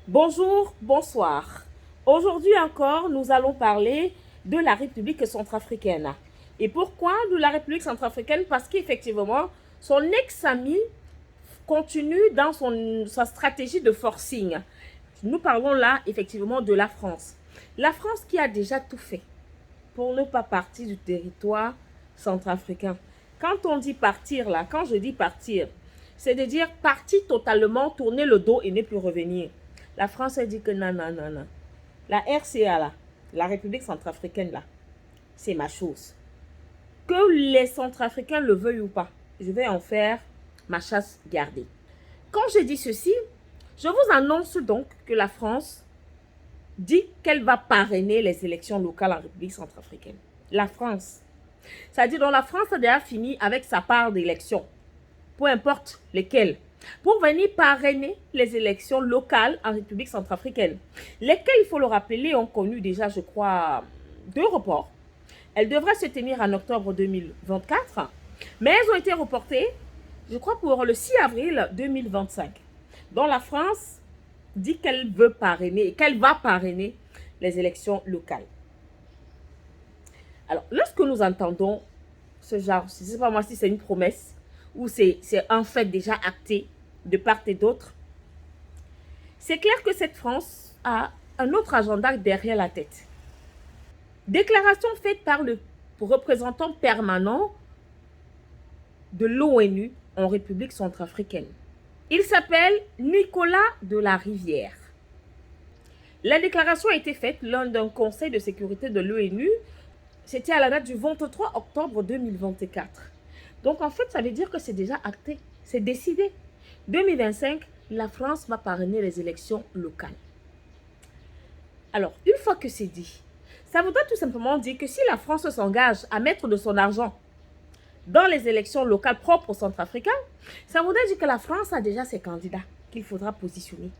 Bonjour, bonsoir. Aujourd'hui encore, nous allons parler de la République centrafricaine. Et pourquoi de la République centrafricaine? Parce qu'effectivement, son ex-ami continue dans sa stratégie de forcing. Nous parlons là effectivement de la France. La France qui a déjà tout fait pour ne pas partir du territoire centrafricain. Quand on dit partir là, quand je dis partir, c'est de dire partir totalement, tourner le dos et ne plus revenir. La France a dit que non, non, non, non. La RCA là, la République centrafricaine là, c'est ma chose. Que les Centrafricains le veuillent ou pas, je vais en faire ma chasse gardée. Quand je dis ceci, je vous annonce donc que la France dit qu'elle va parrainer les élections locales en République centrafricaine. La France. C'est-à-dire que la France a déjà fini avec sa part d'élections, peu importe lesquelles, pour venir parrainer les élections locales en République centrafricaine. Lesquelles, il faut le rappeler, ont connu déjà, je crois, 2 reports. Elles devraient se tenir en octobre 2024, mais elles ont été reportées, je crois, pour le 6 avril 2025. Donc la France dit qu'elle veut parrainer, qu'elle va parrainer les élections locales. Alors, lorsque nous entendons ce genre, je ne sais pas moi si c'est une promesse ou c'est en fait déjà acté de part et d'autre, c'est clair que cette France a un autre agenda derrière la tête. Déclaration faite par le représentant permanent de l'ONU en République centrafricaine. Il s'appelle Nicolas de la Rivière. La déclaration a été faite lors d'un conseil de sécurité de l'ONU. C'était à la date du 23 octobre 2024. Donc en fait, ça veut dire que c'est déjà acté, c'est décidé. 2025, la France va parrainer les élections locales. Alors, une fois que c'est dit, ça voudrait tout simplement dire que si la France s'engage à mettre de son argent dans les élections locales propres aux Centrafricains, ça voudrait dire que la France a déjà ses candidats qu'il faudra positionner.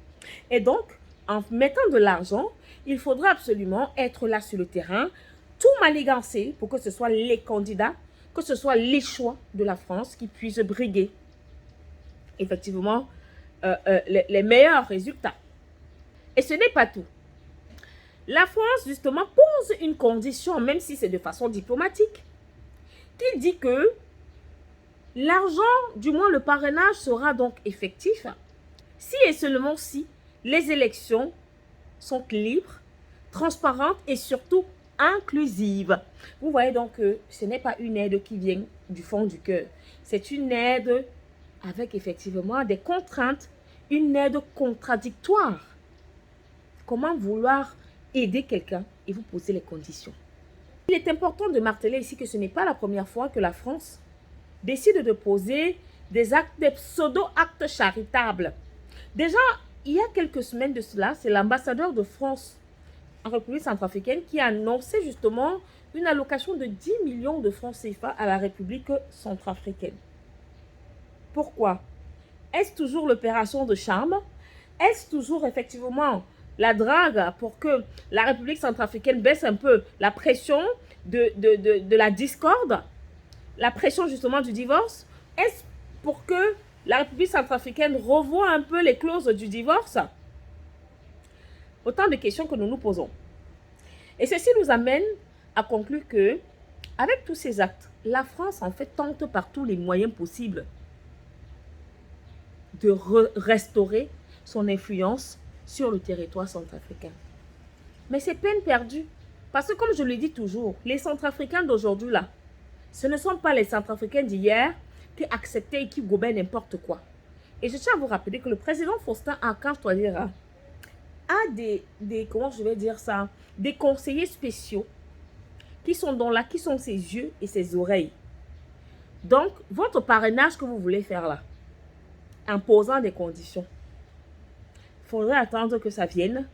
Et donc, en mettant de l'argent, il faudra absolument être là sur le terrain, tout manigancer pour que ce soit les candidats, que ce soit les choix de la France qui puissent briguer effectivement les meilleurs résultats. Et ce n'est pas tout. La France, justement, pose une condition, même si c'est de façon diplomatique, qui dit que l'argent, du moins le parrainage, sera donc effectif si et seulement si les élections sont libres, transparentes et surtout inclusives. Vous voyez donc que ce n'est pas une aide qui vient du fond du cœur. C'est une aide avec effectivement des contraintes, une aide contradictoire. Comment vouloir aider quelqu'un et vous poser les conditions? Il est important de marteler ici que ce n'est pas la première fois que la France décide de poser des actes, des pseudo-actes charitables. Déjà, il y a quelques semaines de cela, c'est l'ambassadeur de France en République centrafricaine qui a annoncé justement une allocation de 10 millions de francs CFA à la République centrafricaine. Pourquoi? Est-ce toujours l'opération de charme? Est-ce toujours effectivement la drague pour que la République centrafricaine baisse un peu la pression de la discorde, la pression justement du divorce? Est-ce pour que la République centrafricaine revoie un peu les clauses du divorce? Autant de questions que nous nous posons. Et ceci nous amène à conclure que, avec tous ces actes, la France en fait tente par tous les moyens possibles de restaurer son influence sur le territoire centrafricain. Mais c'est peine perdue. Parce que comme je le dis toujours, les Centrafricains d'aujourd'hui là, ce ne sont pas les Centrafricains d'hier qui acceptaient et qui gobaient n'importe quoi. Et je tiens à vous rappeler que le président Faustin Archange Touadéra a comment je vais dire ça, des conseillers spéciaux qui sont dans là, qui sont ses yeux et ses oreilles. Donc, votre parrainage que vous voulez faire là, imposant des conditions, il faudrait attendre que ça vienne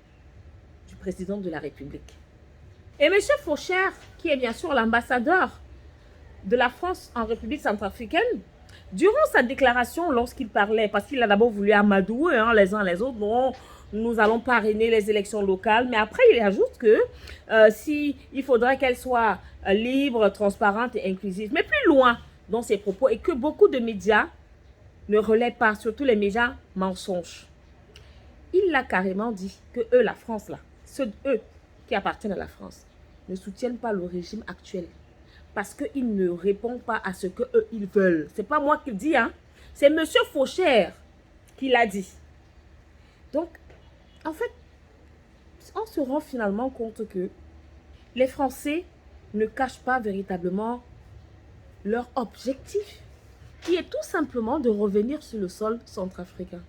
du président de la République. Et M. Fauchère, qui est bien sûr l'ambassadeur de la France en République centrafricaine, durant sa déclaration, lorsqu'il parlait, parce qu'il a d'abord voulu amadouer les uns les autres, bon, nous allons parrainer les élections locales, mais après il ajoute que il faudrait qu'elles soient libres, transparentes et inclusives, mais plus loin dans ses propos, et que beaucoup de médias ne relaient pas, surtout les médias mensonges. il l'a carrément dit que eux, la France, là, eux qui appartiennent à la France, ne soutiennent pas le régime actuel. Parce qu'il ne répond pas à ce que eux ils veulent. C'est pas moi qui le dis, hein. C'est M. Fauchère qui l'a dit. Donc, en fait, on se rend finalement compte que les Français ne cachent pas véritablement leur objectif, qui est tout simplement de revenir sur le sol centrafricain.